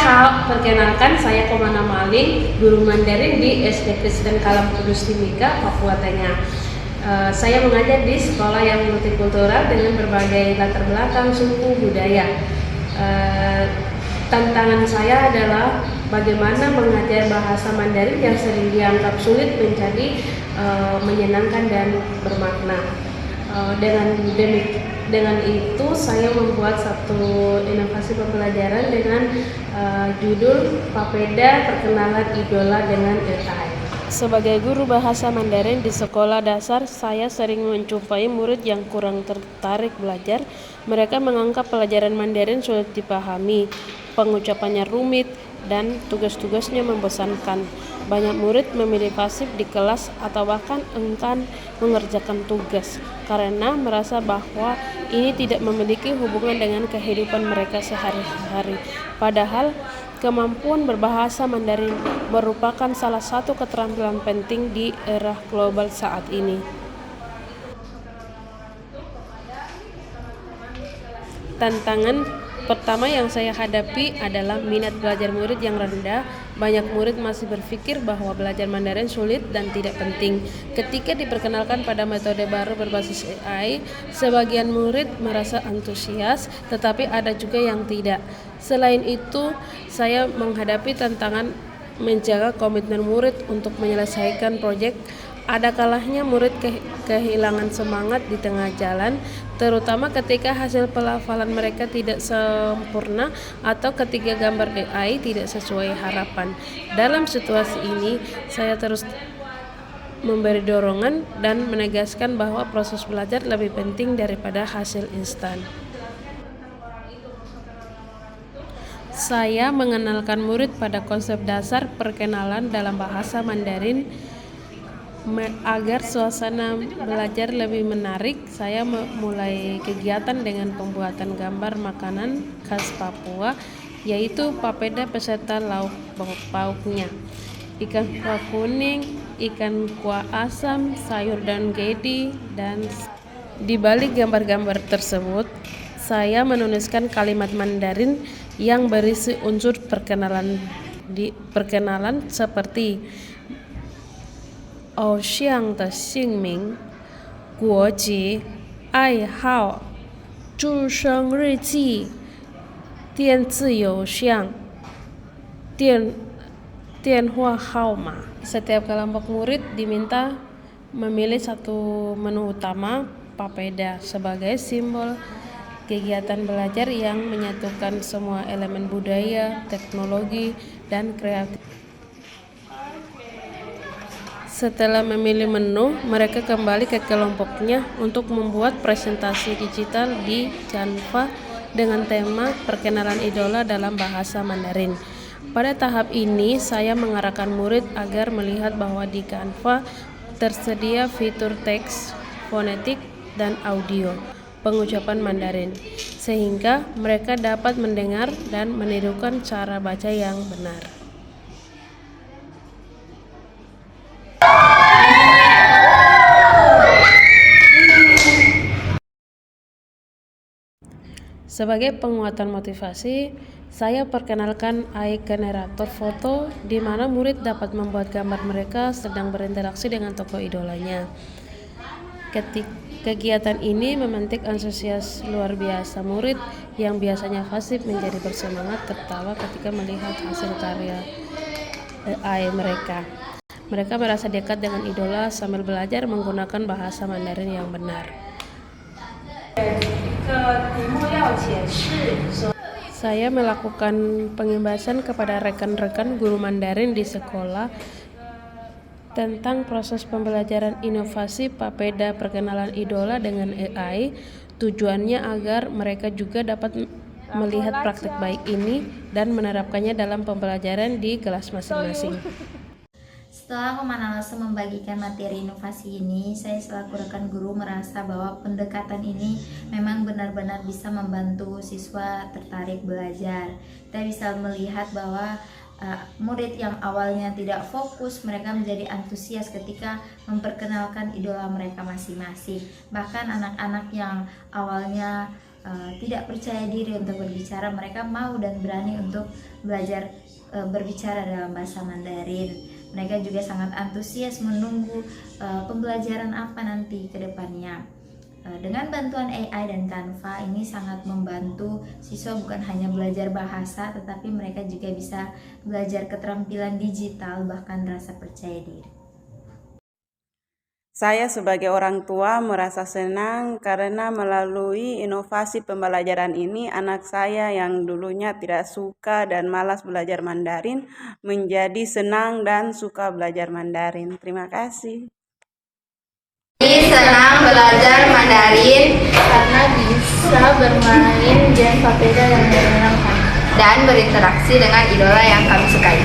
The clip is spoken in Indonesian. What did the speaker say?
Hao, perkenalkan saya Komana Maling, guru Mandarin di SD Kristen Kalam Kudus Timika, Papua Tengah. Saya mengajar di sekolah yang multikultural dengan berbagai latar belakang suku budaya. Tantangan saya adalah bagaimana mengajar bahasa Mandarin yang sering dianggap sulit menjadi menyenangkan dan bermakna. Dengan itu saya membuat satu inovasi pembelajaran dengan judul Papeda Perkenalan Idola dengan AI. Sebagai guru bahasa Mandarin di sekolah dasar, saya sering menjumpai murid yang kurang tertarik belajar. Mereka menganggap pelajaran Mandarin sulit dipahami, pengucapannya rumit, dan tugas-tugasnya membosankan. Banyak murid memilih pasif di kelas atau bahkan enggan mengerjakan tugas karena merasa bahwa ini tidak memiliki hubungan dengan kehidupan mereka sehari-hari. Padahal kemampuan berbahasa Mandarin merupakan salah satu keterampilan penting di era global saat ini. Tantangan pertama yang saya hadapi adalah minat belajar murid yang rendah. Banyak murid masih berpikir bahwa belajar Mandarin sulit dan tidak penting. Ketika diperkenalkan pada metode baru berbasis AI, sebagian murid merasa antusias, tetapi ada juga yang tidak. Selain itu, saya menghadapi tantangan menjaga komitmen murid untuk menyelesaikan proyek. Ada kalanya murid kehilangan semangat di tengah jalan, terutama ketika hasil pelafalan mereka tidak sempurna atau ketika gambar AI tidak sesuai harapan. Dalam situasi ini, saya terus memberi dorongan dan menegaskan bahwa proses belajar lebih penting daripada hasil instan. Saya mengenalkan murid pada konsep dasar perkenalan dalam bahasa Mandarin. Agar suasana belajar lebih menarik, saya mulai kegiatan dengan pembuatan gambar makanan khas Papua, yaitu papeda beserta lauk pauknya, ikan kuah kuning, ikan kuah asam, sayur daun gedi, dan di balik gambar-gambar tersebut, saya menuliskan kalimat Mandarin yang berisi unsur perkenalan seperti 偶像的姓名、国籍、爱好、出生日期、电子邮箱、电话号码. Setiap kelompok murid diminta memilih satu menu utama papeda sebagai simbol kegiatan belajar yang menyatukan semua elemen budaya, teknologi, dan kreativitas. Setelah memilih menu, mereka kembali ke kelompoknya untuk membuat presentasi digital di Canva dengan tema perkenalan idola dalam bahasa Mandarin. Pada tahap ini, saya mengarahkan murid agar melihat bahwa di Canva tersedia fitur teks, fonetik, dan audio pengucapan Mandarin, sehingga mereka dapat mendengar dan menirukan cara baca yang benar. Sebagai penguatan motivasi, saya perkenalkan AI generator foto di mana murid dapat membuat gambar mereka sedang berinteraksi dengan tokoh idolanya. Kegiatan ini memantik antusias luar biasa murid yang biasanya pasif menjadi bersemangat tertawa ketika melihat hasil karya AI mereka. Mereka merasa dekat dengan idola sambil belajar menggunakan bahasa Mandarin yang benar. Saya melakukan pembahasan kepada rekan-rekan guru Mandarin di sekolah tentang proses pembelajaran inovasi papeda perkenalan idola dengan AI. Tujuannya agar mereka juga dapat melihat praktik baik ini dan menerapkannya dalam pembelajaran di kelas masing-masing. Setelah Komanalase membagikan materi inovasi ini, saya selaku rekan guru merasa bahwa pendekatan ini memang benar-benar bisa membantu siswa tertarik belajar. Kita bisa melihat bahwa murid yang awalnya tidak fokus, mereka menjadi antusias ketika memperkenalkan idola mereka masing-masing. Bahkan anak-anak yang awalnya tidak percaya diri untuk berbicara, mereka mau dan berani untuk belajar berbicara dalam bahasa Mandarin. Mereka juga sangat antusias menunggu pembelajaran apa nanti ke depannya. Dengan bantuan AI dan Canva ini sangat membantu siswa bukan hanya belajar bahasa, tetapi mereka juga bisa belajar keterampilan digital, bahkan rasa percaya diri. Saya sebagai orang tua merasa senang karena melalui inovasi pembelajaran ini, anak saya yang dulunya tidak suka dan malas belajar Mandarin menjadi senang dan suka belajar Mandarin. Terima kasih. Senang belajar Mandarin karena bisa bermain game sepeda yang menyenangkan dan berinteraksi dengan idola yang kami sukai.